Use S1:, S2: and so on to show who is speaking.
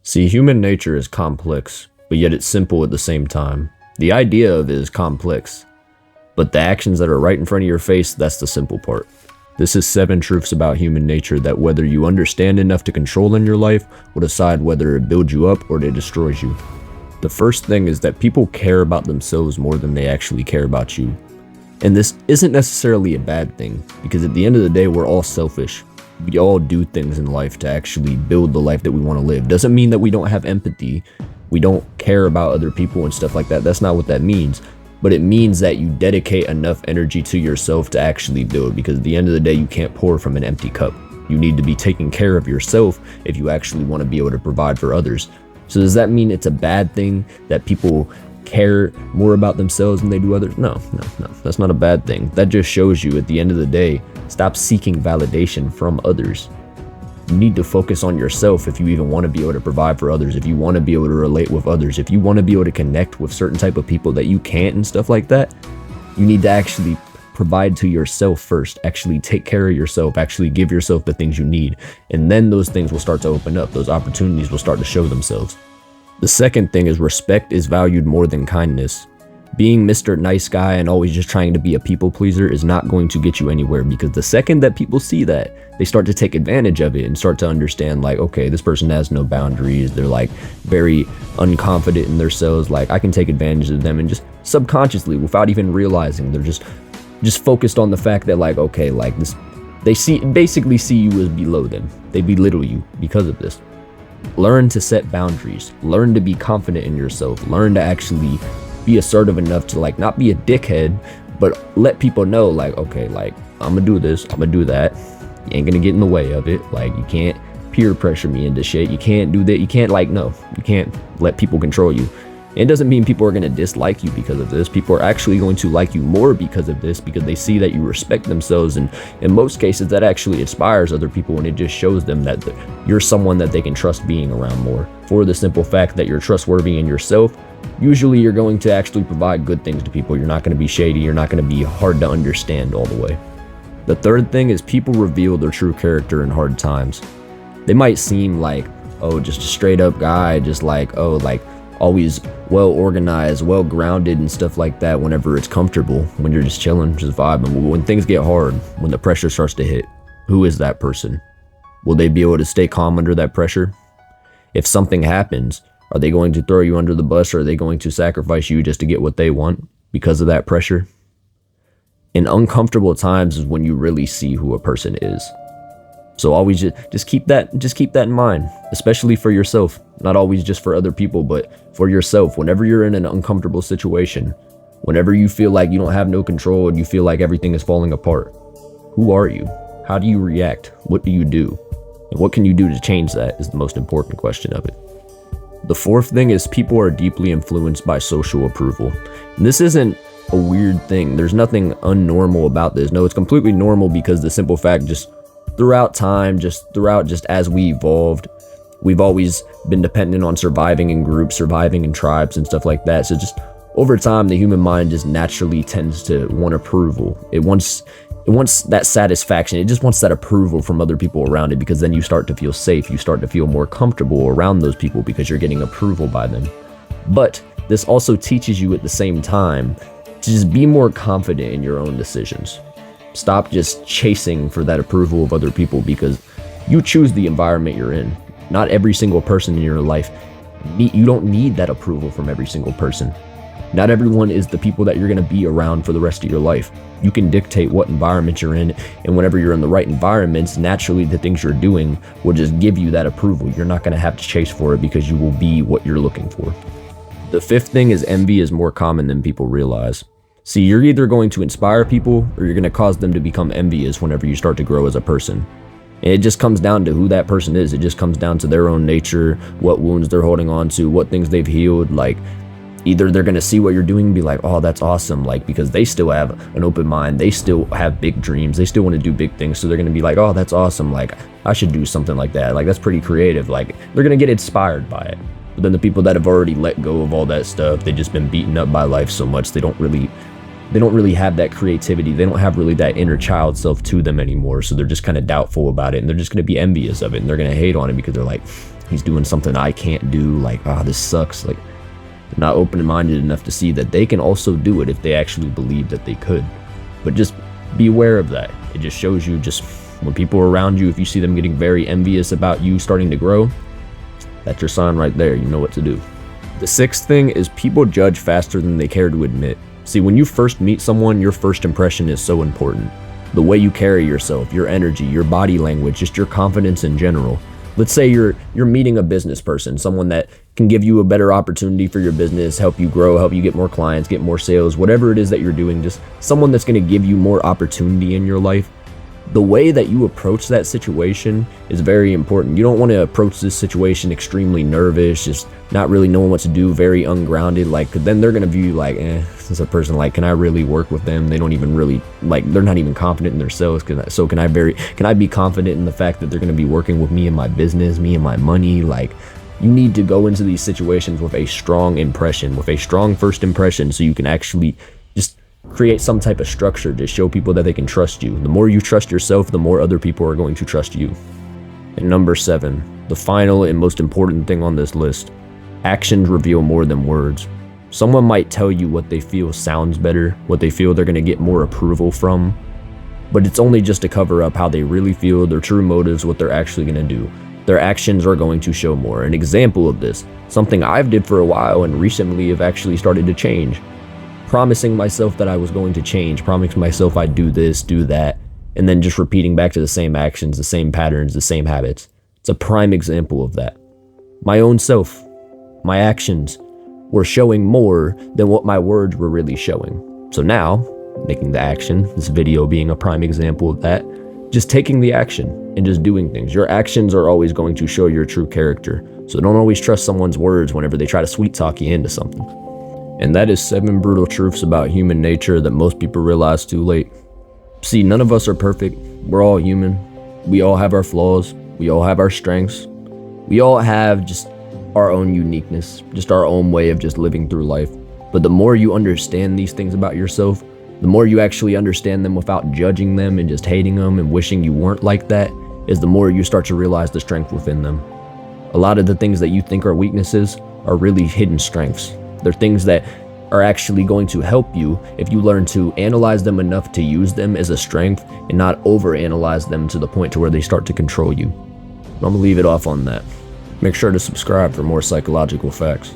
S1: See, human nature is complex, but yet it's simple at the same time. The idea of it is complex, but the actions that are right in front of your face, that's the simple part. This is 7 truths about human nature that whether you understand enough to control in your life will decide whether it builds you up or it destroys you. The first thing is that people care about themselves more than they actually care about you. And this isn't necessarily a bad thing, because at the end of the day, we're all selfish. We all do things in life to actually build the life that we want to live. Doesn't mean that we don't have empathy, we don't care about other people and stuff like that. That's not what that means. But it means that you dedicate enough energy to yourself to actually build, because at the end of the day, you can't pour from an empty cup. You need to be taking care of yourself if you actually want to be able to provide for others. So does that mean it's a bad thing that people care more about themselves than they do others? No, that's not a bad thing. That just shows you at the end of the day, stop seeking validation from others. You need to focus on yourself if you even want to be able to provide for others, if you want to be able to relate with others, if you want to be able to connect with certain type of people that you can't and stuff like that. You need to actually provide to yourself first, actually take care of yourself, actually give yourself the things you need. And then those things will start to open up. Those opportunities will start to show themselves. The second thing is respect is valued more than kindness. Being Mr. Nice Guy and always just trying to be a people pleaser is not going to get you anywhere, because the second that people see that, they start to take advantage of it and start to understand like, okay, this person has no boundaries. They're like very unconfident in themselves. Like I can take advantage of them, and just subconsciously, without even realizing, they're just focused on the fact that like, okay, like this, they basically see you as below them. They belittle you because of this. Learn to set boundaries. Learn to be confident in yourself. Learn to actually be assertive enough to like not be a dickhead, but let people know like, okay, like I'm gonna do this, I'm gonna do that. You ain't gonna get in the way of it. Like you can't peer pressure me into shit. You can't do that. You can't like, no, you can't let people control you. It doesn't mean people are going to dislike you because of this. People are actually going to like you more because of this, because they see that you respect themselves. And in most cases, that actually inspires other people, and it just shows them that you're someone that they can trust being around more. For the simple fact that you're trustworthy in yourself, usually you're going to actually provide good things to people. You're not going to be shady. You're not going to be hard to understand all the way. The third thing is people reveal their true character in hard times. They might seem like, oh, just a straight up guy, just like, oh, like, always well organized, well grounded and stuff like that whenever it's comfortable, when you're just chilling, just vibing. But when things get hard, when the pressure starts to hit, who is that person? Will they be able to stay calm under that pressure? If something happens, are they going to throw you under the bus, or are they going to sacrifice you just to get what they want because of that pressure? In uncomfortable times is when you really see who a person is. So always just keep that in mind, especially for yourself. Not always just for other people, but for yourself. Whenever you're in an uncomfortable situation, whenever you feel like you don't have no control and you feel like everything is falling apart, who are you? How do you react? What do you do? And what can you do to change that is the most important question of it. The fourth thing is people are deeply influenced by social approval. And this isn't a weird thing. There's nothing unnormal about this. No, it's completely normal, because the simple fact, just throughout time, just as we evolved, we've always been dependent on surviving in groups, surviving in tribes and stuff like that. So just over time, the human mind just naturally tends to want approval. It wants that satisfaction. It just wants that approval from other people around it, because then you start to feel safe. You start to feel more comfortable around those people because you're getting approval by them. But this also teaches you at the same time to just be more confident in your own decisions. Stop just chasing for that approval of other people, because you choose the environment you're in. Not every single person in your life, you don't need that approval from every single person. Not everyone is the people that you're going to be around for the rest of your life. You can dictate what environment you're in, and whenever you're in the right environments, naturally the things you're doing will just give you that approval. You're not going to have to chase for it, because you will be what you're looking for. The fifth thing is envy is more common than people realize. See, you're either going to inspire people, or you're going to cause them to become envious whenever you start to grow as a person. And it just comes down to who that person is. It just comes down to their own nature, what wounds they're holding on to, what things they've healed. Like, either they're going to see what you're doing and be like, oh, that's awesome. Like, because they still have an open mind. They still have big dreams. They still want to do big things. So they're going to be like, oh, that's awesome. Like, I should do something like that. Like, that's pretty creative. Like, they're going to get inspired by it. But then the people that have already let go of all that stuff, they've just been beaten up by life so much, they don't really have that creativity. They don't have really that inner child self to them anymore. So they're just kind of doubtful about it, and they're just going to be envious of it, and they're going to hate on it because they're like, he's doing something I can't do, like, ah, this sucks. Like, they're not open-minded enough to see that they can also do it if they actually believe that they could. But just be aware of that. It just shows you, just when people are around you, if you see them getting very envious about you starting to grow, that's your sign right there. You know what to do. The sixth thing is people judge faster than they care to admit. See, when you first meet someone, your first impression is so important. The way you carry yourself, your energy, your body language, just your confidence in general. Let's say you're meeting a business person, someone that can give you a better opportunity for your business, help you grow, help you get more clients, get more sales, whatever it is that you're doing, just someone that's going to give you more opportunity in your life. The way that you approach that situation is very important. You don't want to approach this situation extremely nervous, just not really knowing what to do, very ungrounded. Like, then they're going to view you like, this is a person, like, can I really work with them? They don't even really, like, they're not even confident in themselves. So can I be confident in the fact that they're going to be working with me and my business, me and my money? Like, you need to go into these situations with a strong impression, with a strong first impression, so you can actually just create some type of structure to show people that they can trust you. The more you trust yourself, the more other people are going to trust you. And number 7, the final and most important thing on this list, actions reveal more than words. Someone might tell you what they feel sounds better, what they feel they're going to get more approval from, but it's only just to cover up how they really feel, their true motives, what they're actually going to do. Their actions are going to show more. An example of this, something I've did for a while and recently have actually started to change. Promising myself that I was going to change, promising myself I'd do this, do that, and then just repeating back to the same actions, the same patterns, the same habits. It's a prime example of that. My own self, my actions were showing more than what my words were really showing. So now, making the action, this video being a prime example of that, just taking the action and just doing things. Your actions are always going to show your true character. So don't always trust someone's words whenever they try to sweet talk you into something. And that is 7 brutal truths about human nature that most people realize too late. See, none of us are perfect. We're all human. We all have our flaws. We all have our strengths. We all have just our own uniqueness, just our own way of just living through life. But the more you understand these things about yourself, the more you actually understand them without judging them and just hating them and wishing you weren't like that, is the more you start to realize the strength within them. A lot of the things that you think are weaknesses are really hidden strengths. They're things that are actually going to help you if you learn to analyze them enough to use them as a strength and not overanalyze them to the point to where they start to control you. I'm gonna leave it off on that. Make sure to subscribe for more psychological facts.